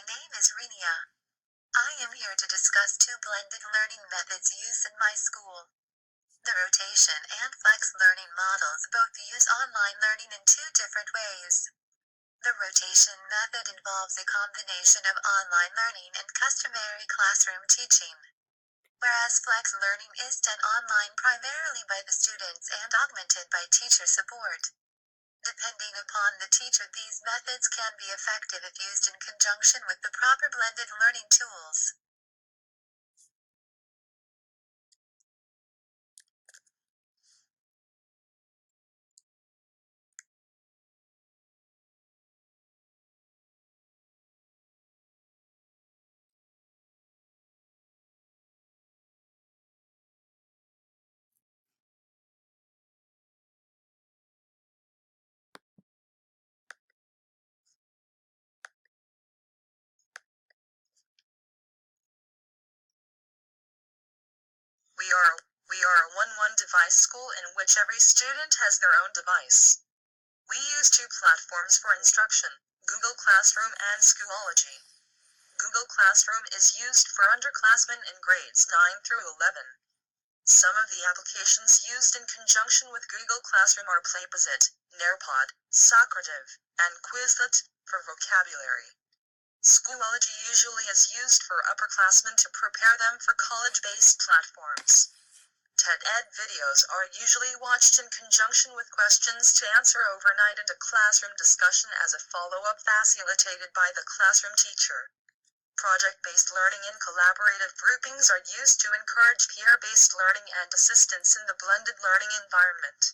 name is Renia. I am here to discuss two blended learning methods used in my school. The rotation and flex learning models both use online learning in two different ways. The rotation method involves a combination of online learning and customary classroom teaching, whereas flex learning is done online primarily by the students and augmented by teacher support. Depending upon the teacher, these methods can be effective if used in conjunction with the proper blended learning tools. We are a one device school in which every student has their own device. We use two platforms for instruction, Google Classroom and Schoology. Google Classroom is used for underclassmen in grades 9 through 11. Some of the applications used in conjunction with Google Classroom are Playposit, Nearpod, Socrative, and Quizlet for vocabulary. Schoology usually is used for upperclassmen to prepare them for college-based platforms. TED-Ed videos are usually watched in conjunction with questions to answer overnight and a classroom discussion as a follow-up facilitated by the classroom teacher. Project-based learning and collaborative groupings are used to encourage peer-based learning and assistance in the blended learning environment.